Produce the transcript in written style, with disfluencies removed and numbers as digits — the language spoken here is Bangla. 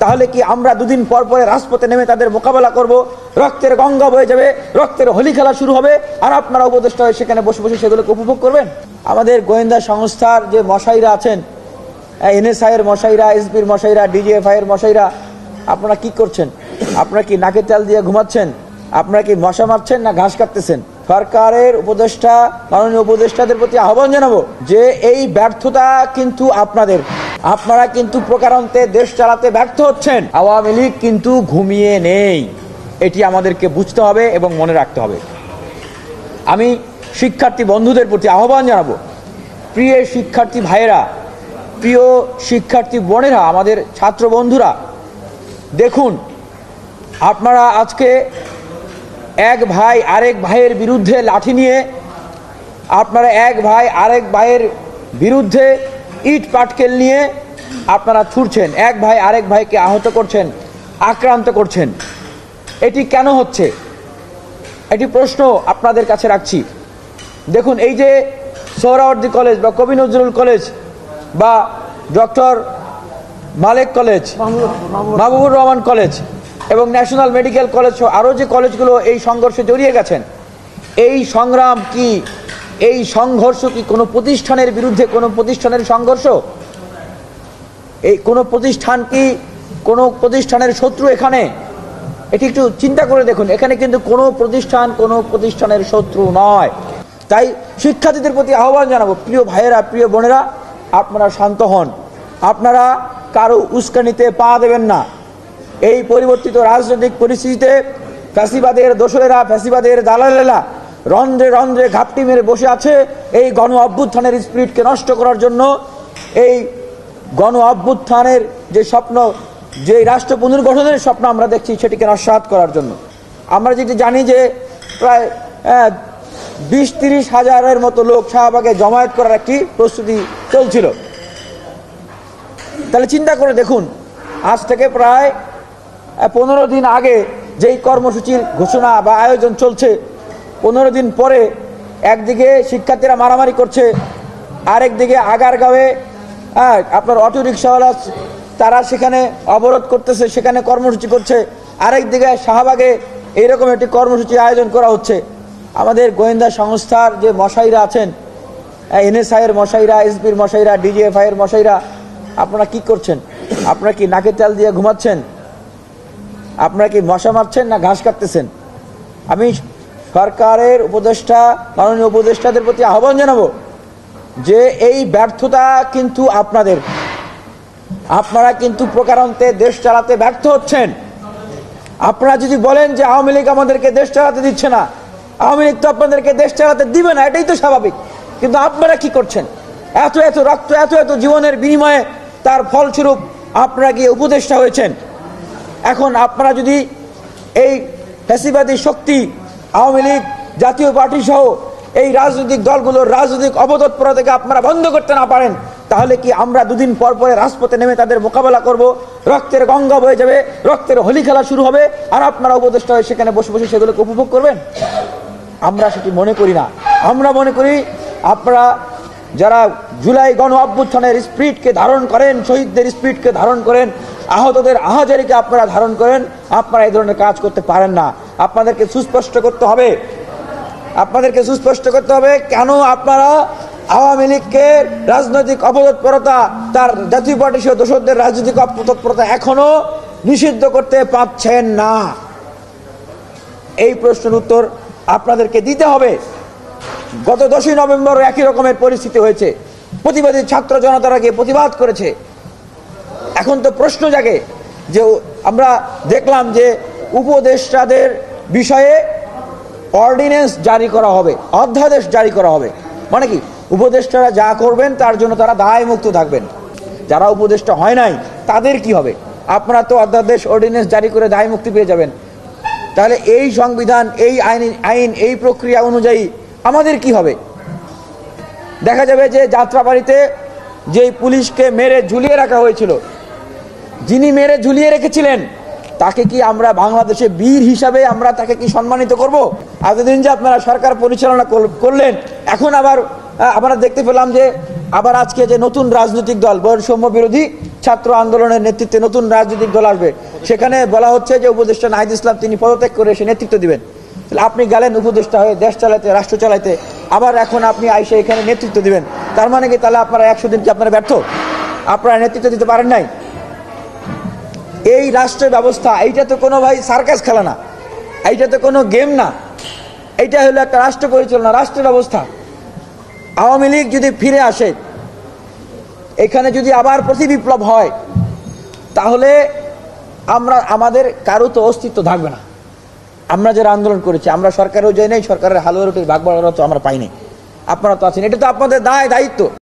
তাহলে কি আমরা দুদিন পর পরে রাজপথে নেমে তাদের মোকাবেলা করব? রক্তের গঙ্গা বয়ে যাবে, রক্তের হোলি খেলা শুরু হবে, আর আপনারা উপদেষ্টা হয়ে সেখানে বসে বসে সেগুলোকে উপভোগ করবেন? আমাদের গোয়েন্দা সংস্থার যে মশাইরা আছেন, এনএসআই এর মশাইরা, এসবির মশাইরা, ডিজিএফআই এর মশাইরা, আপনারা কি করছেন? আপনারা কি নাকে তেল দিয়ে ঘুমাচ্ছেন? আপনারা কি মশা মারছেন না ঘাস কাটতেছেন? সরকারের উপদেষ্টা, মাননীয় উপদেষ্টাদের প্রতি আহ্বান জানাবো যে এই ব্যর্থতা কিন্তু আপনাদের। আপনারা কিন্তু প্রকারান্তে দেশ চালাতে ব্যর্থ হচ্ছেন। আওয়ামী লীগ কিন্তু ঘুমিয়ে নেই, এটি আমাদেরকে বুঝতে হবে এবং মনে রাখতে হবে। আমি শিক্ষার্থী বন্ধুদের প্রতি আহ্বান জানাবো, প্রিয় শিক্ষার্থী ভাইয়েরা, প্রিয় শিক্ষার্থী বোনেরা, আমাদের ছাত্র বন্ধুরা, দেখুন আপনারা আজকে এক ভাই আরেক ভাইয়ের বিরুদ্ধে লাঠি নিয়ে, আপনারা এক ভাই আরেক ভাইয়ের বিরুদ্ধে ইট পাটকেল নিয়ে আপনারা ছুটছেন, এক ভাই আরেক ভাইকে আহত করছেন, আক্রান্ত করছেন। এটি কেন হচ্ছে? এটি প্রশ্ন আপনাদের কাছে রাখছি। দেখুন, এই যে সোহরাওয়ার্দী কলেজ বা কবি নজরুল কলেজ বা ডক্টর মালেক কলেজ, মাহবুবুর রহমান কলেজ এবং ন্যাশনাল মেডিকেল কলেজ সহ আরও যে কলেজগুলো এই সংঘর্ষে জড়িয়ে গেছেন, এই সংগ্রাম কি, এই সংঘর্ষ কি কোনো প্রতিষ্ঠানের বিরুদ্ধে কোনো প্রতিষ্ঠানের সংঘর্ষ? এই কোনো প্রতিষ্ঠান কি কোনো প্রতিষ্ঠানের শত্রু এখানে? এটি একটু চিন্তা করে দেখুন, এখানে কিন্তু কোনো প্রতিষ্ঠান কোনো প্রতিষ্ঠানের শত্রু নয়। তাই শিক্ষার্থীদের প্রতি আহ্বান জানাবো, প্রিয় ভাইয়েরা, প্রিয় বোনেরা, আপনারা শান্ত হন, আপনারা কারো উস্কানিতে পা দেবেন না। এই পরিবর্তিত রাজনৈতিক পরিস্থিতিতে ফ্যাসিবাদের দোসরেরা, ফ্যাসিবাদের দালালেরা রন্ধ্রে রন্ধ্রে ঘাপটি মেরে বসে আছে এই গণ অভ্যুত্থানের স্পিরিটকে নষ্ট করার জন্য, এই গণ অভ্যুত্থানের যে স্বপ্ন, যে রাষ্ট্র পুনর্গঠনের স্বপ্ন আমরা দেখছি, সেটিকে নস্যাৎ করার জন্য। আমরা যেটি জানি যে প্রায় 20-30 হাজারের মতো লোক শাহবাগে জমায়েত করার একটি প্রস্তুতি চলছিল। তাহলে চিন্তা করে দেখুন, আজ থেকে প্রায় 15 দিন আগে যেই কর্মসূচির ঘোষণা বা আয়োজন চলছে, 15 দিন পরে একদিকে শিক্ষার্থীরা মারামারি করছে, আরেকদিকে আগারগাঁওয়ে আপনার অটোরিক্সাওয়ালা তারা সেখানে অবরোধ করতেছে, সেখানে কর্মসূচি করছে, আরেকদিকে শাহবাগে এইরকম একটি কর্মসূচি আয়োজন করা হচ্ছে। আমাদের গোয়েন্দা সংস্থার যে মশাইরা আছেন, এনএসআই এর মশাইরা, এসবির মশাইরা, ডিজিএফআই এর মশাইরা, আপনারা কি করছেন? আপনারা কি নাকে তেল দিয়ে ঘুমাচ্ছেন? আপনারা কি মশা মারছেন না ঘাস কাটতেছেন? আমি সরকারের উপদেষ্টা, মাননীয় উপদেষ্টাদের প্রতি আহ্বান জানাবো যে এই ব্যর্থতা কিন্তু আপনাদের। আপনারা কিন্তু প্রকারান্তে দেশ চালাতে ব্যর্থ হচ্ছেন। আপনারা যদি বলেন যে আওয়ামী লীগ আমাদেরকে দেশ চালাতে দিচ্ছে না, আওয়ামী লীগ তো আপনাদেরকে দেশ চালাতে দিবে না, এটাই তো স্বাভাবিক। কিন্তু আপনারা কি করছেন? এত এত রক্ত, এত এত জীবনের বিনিময়ে তার ফলস্বরূপ আপনারা গিয়ে উপদেষ্টা হয়েছেন। এখন আপনারা যদি এই ফ্যাসিবাদী শক্তি, আওয়ামী লীগ, জাতীয় পার্টি সহ এই রাজনৈতিক দলগুলোর রাজনৈতিক অবতৎপরতা থেকে আপনারা বন্ধ করতে না পারেন, তাহলে কি আমরা দুদিন পর পরে রাজপথে নেমে তাদের মোকাবেলা করব? রক্তের গঙ্গা বয়ে যাবে, রক্তের হোলি খেলা শুরু হবে, আর আপনারা উপদেষ্টা হয়ে সেখানে বসে বসে সেগুলোকে উপভোগ করবেন? আমরা সেটি মনে করি না। আমরা মনে করি আপনারা যারা জুলাই গণ অভ্যুত্থানের স্পিরিটকে ধারণ করেন, শহীদদের স্পিরিটকে ধারণ করেন, আহতদের আহাজারিকে আপনারা ধারণ করেন, আপনারা এই ধরনের কাজ করতে পারেন না। আপনাদেরকে সুস্পষ্ট করতে হবে, আপনাদেরকে সুস্পষ্ট করতে হবে কেন আপনারা আওয়ামী লীগকে রাজনৈতিক অপতৎপরতা, তার জাতীয় পার্টি সহ দোসরদের রাজনৈতিক অপতৎপরতা এখনো নিষিদ্ধ করতে পারছেন না। এই প্রশ্নের উত্তর আপনাদেরকে দিতে হবে। গত 10ই নভেম্বর একই রকমের পরিস্থিতি হয়েছে, প্রতিবাদী ছাত্র জনতারা গিয়ে প্রতিবাদ করেছে। এখন তো প্রশ্ন জাগে যে আমরা দেখলাম যে উপদেষ্টাদের বিষয়ে অর্ডিন্যান্স জারি করা হবে, অধ্যাদেশ জারি করা হবে। মানে কি, উপদেষ্টারা যা করবেন তার জন্য তারা দায় মুক্ত থাকবেন। যারা উপদেষ্টা হয় নাই তাদের কি হবে? আপনারা তো অধ্যাদেশ, অর্ডিন্যান্স জারি করে দায় মুক্তি পেয়ে যাবেন। তাহলে এই সংবিধান, এই আইন, এই প্রক্রিয়া অনুযায়ী আমাদের কি হবে? দেখা যাবে যে যাত্রাবাড়িতে যেই পুলিশকে মেরে ঝুলিয়ে রাখা হয়েছিল, যিনি মেরে ঝুলিয়ে রেখেছিলেন, তাকে কি আমরা বাংলাদেশে বীর হিসাবে আমরা তাকে কি সম্মানিত করব? এতদিন যে আপনারা সরকার পরিচালনা করলেন, এখন আবার আমরা দেখতে পেলাম যে আবার আজকে যে নতুন রাজনৈতিক দল বৈষম্য বিরোধী ছাত্র আন্দোলনের নেতৃত্বে নতুন রাজনৈতিক দল আসবে, সেখানে বলা হচ্ছে যে উপদেষ্টা নাহিদ ইসলাম তিনি পদত্যাগ করে এসে নেতৃত্ব দিবেন। তাহলে আপনি গেলেন উপদেষ্টা হয়ে দেশ চালাতে, রাষ্ট্র চালাইতে, আবার এখন আপনি আইসে এখানে নেতৃত্ব দিবেন। তার মানে কি তাহলে আপনারা 100 দিন কি আপনারা ব্যর্থ? আপনারা নেতৃত্ব দিতে পারেন নাই? এই রাষ্ট্র ব্যবস্থা, এইটা তো কোনো ভাই সার্কাস খেলা না, এইটা তো কোনো গেম না, এইটা হলো একটা রাষ্ট্র পরিচালনা, রাষ্ট্র ব্যবস্থা। আওয়ামী লীগ যদি ফিরে আসে, এখানে যদি আবার প্রতি বিপ্লব হয়, তাহলে আমাদের কারো তো অস্তিত্ব থাকবে না। আমরা যারা আন্দোলন করেছি, আমরা সরকারেও যাই নাই, সরকারের হালুয়া রুটির ভাগ বাড়ানো তো আমরা পাইনি, আপনারা তো আছেন, এটা তো আপনাদের দায় দায়িত্ব।